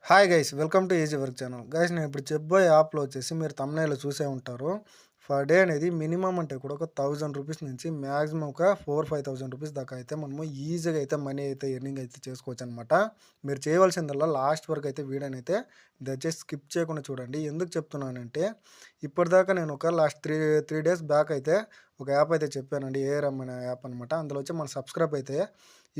Hi guys welcome to easy work channel. Guys నేను ఇప్పుడు చెప్పబోయే యాప్లో వచ్చేసి మీరు thumbnail చూసే ఉంటారు. పర్ డే అనేది మినిమం అంటే కూడా ఒక 1000 రూపీస్ నుంచి మ్యాక్సిమం ఒక 4-5,000 రూపీస్ దాకా అయితే మనము ఈజీగా అయితే మనీ అయితే ఎర్నింగ్ అయితే చేసుకోవచ్చు అనమాట. మీరు చేయవలసిందల్లా లాస్ట్ వరకు అయితే వీడియోని అయితే దయచేసి స్కిప్ చేయకుండా చూడండి. ఎందుకు చెప్తున్నానంటే ఇప్పటిదాకా నేను ఒక లాస్ట్ త్రీ డేస్ బ్యాక్ అయితే ఒక యాప్ అయితే చెప్పానండి. ఏఆర్ఎం అనే యాప్ అనమాట. అందులో వచ్చి మన సబ్స్క్రైబ్ అయితే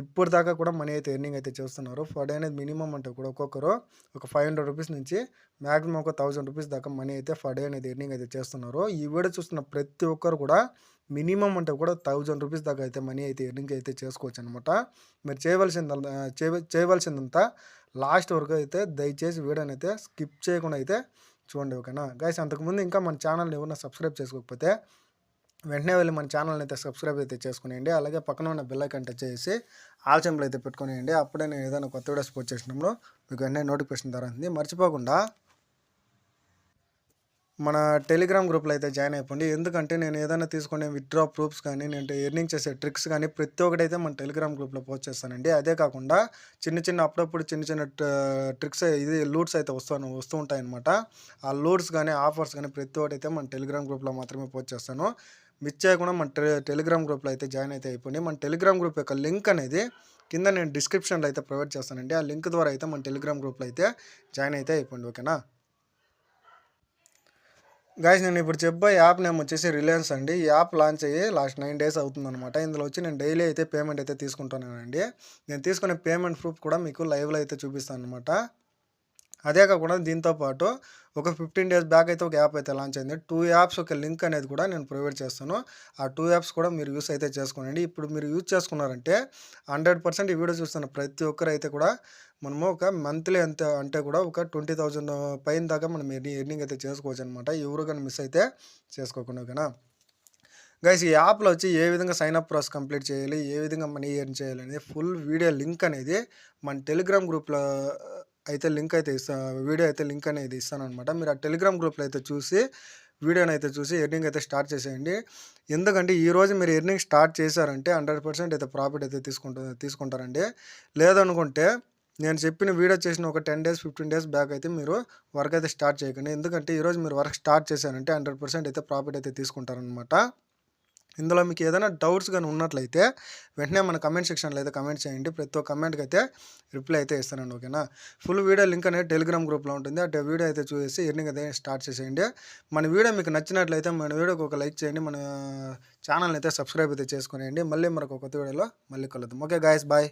ఇప్పటిదాకా కూడా మనీ అయితే ఎర్నింగ్ అయితే చేస్తున్నారు. పర్ డే అనేది మినిమం అంటే కూడా ఒక్కొక్కరు ఒక 500 రూపీస్ నుంచి మ్యాక్సిమం ఒక 1000 రూపీస్ దాకా మనీ అయితే పర్ డే అనేది ఎర్నింగ్ అయితే చేస్తున్నారు. ఈ వీడియో చూస్తున్న ప్రతి ఒక్కరు కూడా మినిమం అంటే కూడా 1000 రూపీస్ దాకా అయితే మనీ అయితే ఎర్నింగ్ అయితే చేసుకోవచ్చు అనమాట. మీరు చేయవలసిందంతా లాస్ట్ వరకు అయితే దయచేసి వీడియోని అయితే స్కిప్ చేయకుండా అయితే చూడండి, ఓకేనా గైస్. అంతకుముందు ఇంకా మన ఛానల్ని ఎవరైనా సబ్స్క్రైబ్ చేసుకోకపోతే వెంటనే వెళ్ళి మన ఛానల్ని అయితే సబ్స్క్రైబ్ అయితే చేసుకునేయండి. అలాగే పక్కన ఉన్న బెల్ ఐకాన్ టచ్ చేసి ఆల్ సింబల్ అయితే పెట్టుకునేయండి. అప్పుడే నేను ఏదైనా కొత్త వీడియోస్ పోస్ట్ చేసినప్పుడు మీకు వెంటనే నోటిఫికేషన్ ద్వారా ఉంది. మర్చిపోకుండా మన టెలిగ్రామ్ గ్రూప్లో అయితే జాయిన్ అయిపోండి. ఎందుకంటే నేను ఏదైనా తీసుకునే విత్డ్రా ప్రూఫ్స్ కానీ నేను ఎర్నింగ్ చేసే ట్రిక్స్ కానీ ప్రతి ఒక్కటి అయితే మన టెలిగ్రామ్ గ్రూప్లో పోస్ట్ చేస్తానండి. అదే కాకుండా అప్పుడప్పుడు చిన్న ట్రిక్స్ లూట్స్ అయితే వస్తూ ఉంటాయన్నమాట. ఆ లూట్స్ కానీ ఆఫర్స్ కానీ ప్రతి ఒక్కటి అయితే మన టెలిగ్రామ్ గ్రూప్లో మాత్రమే పోస్ట్ చేస్తాను. మిస్ చేయకుండా మన టెలిగ్రామ్ గ్రూప్లో అయితే జాయిన్ అయితే అయిపోండి. మన టెలిగ్రామ్ గ్రూప్ యొక్క లింక్ అనేది కింద నేను డిస్క్రిప్షన్లో అయితే ప్రొవైడ్ చేస్తానండి. ఆ లింక్ ద్వారా అయితే మన టెలిగ్రామ్ గ్రూప్లో అయితే జాయిన్ అయితే అయిపోండి, ఓకేనా. గైస్ నేను ఇప్పుడు చెప్పే యాప్ నేమ్ వచ్చేసి రిలయన్స్ అండి. ఈ యాప్ లాంచ్ అయ్యి లాస్ట్ 9 డేస్ అవుతుందన్నమాట. ఇందులో వచ్చి నేను డైలీ అయితే పేమెంట్ అయితే తీసుకుంటానండి. నేను తీసుకునే పేమెంట్ ప్రూఫ్ కూడా మీకు లైవ్లో అయితే చూపిస్తాను అనమాట. అదే కాకుండా దీంతో పాటు ఒక 15 డేస్ బ్యాక్ అయితే ఒక యాప్ అయితే లాంచ్ అయింది. 2 యాప్స్ ఒక లింక్ అనేది కూడా నేను ప్రొవైడ్ చేస్తాను. ఆ 2 యాప్స్ కూడా మీరు యూస్ అయితే చేసుకోండి. ఇప్పుడు మీరు యూజ్ చేసుకున్నారంటే 100% ఈ వీడియో చూస్తున్న ప్రతి ఒక్కరు అయితే కూడా మనము ఒక మంత్లీ అంటే కూడా ఒక 20,000 పైన దాకా మనం ఎర్నింగ్ అయితే చేసుకోవచ్చు అనమాట. ఎవరు కానీ మిస్ అయితే చేసుకోకుండా, ఓకేనా గైస్. ఈ యాప్లో వచ్చి ఏ విధంగా సైన్అప్ ప్రాసెస్ కంప్లీట్ చేయాలి, ఏ విధంగా మనీ ఎర్న్ చేయాలి అనేది ఫుల్ వీడియో లింక్ అనేది మన టెలిగ్రామ్ గ్రూప్లో అయితే వీడియో అయితే లింక్ అనేది ఇస్తానమాట. మీరు ఆ టెలిగ్రామ్ గ్రూప్లో అయితే చూసి వీడియోని అయితే చూసి ఎర్నింగ్ అయితే స్టార్ట్ చేసేయండి. ఎందుకంటే ఈరోజు మీరు ఎర్నింగ్ స్టార్ట్ చేశారంటే 100% అయితే ప్రాఫిట్ అయితే తీసుకుంటారండి. లేదనుకుంటే నేను చెప్పిన వీడియో చేసిన ఒక 10 డేస్ 15 డేస్ బ్యాక్ అయితే మీరు వర్క్ అయితే స్టార్ట్ చేయకండి. ఎందుకంటే ఈరోజు మీరు వర్క్ స్టార్ట్ చేశారంటే 100% అయితే ప్రాఫిట్ అయితే తీసుకుంటారనమాట. ఇందులో మీకు ఏదైనా డౌట్స్ కానీ ఉన్నట్లయితే వెంటనే మన కమెంట్ సెక్షన్లో అయితే కమెంట్ చేయండి. ప్రతి ఒక్క కమెంట్కి అయితే రిప్లై అయితే ఇస్తానండి, ఓకేనా. ఫుల్ వీడియో లింక్ అనేది టెలిగ్రామ్ గ్రూప్లో ఉంటుంది. ఆ వీడియో అయితే చూసి ఎర్నింగ్ అయితే స్టార్ట్ చేసేయండి. మన వీడియో మీకు నచ్చినట్లయితే మన వీడియోకి ఒక లైక్ చేయండి. మన ఛానల్ని అయితే సబ్స్క్రైబ్ అయితే చేసుకునేయండి. మళ్ళీ మనకు కొత్త వీడియోలో మళ్ళీ కలుద్దాం. Okay guys, bye.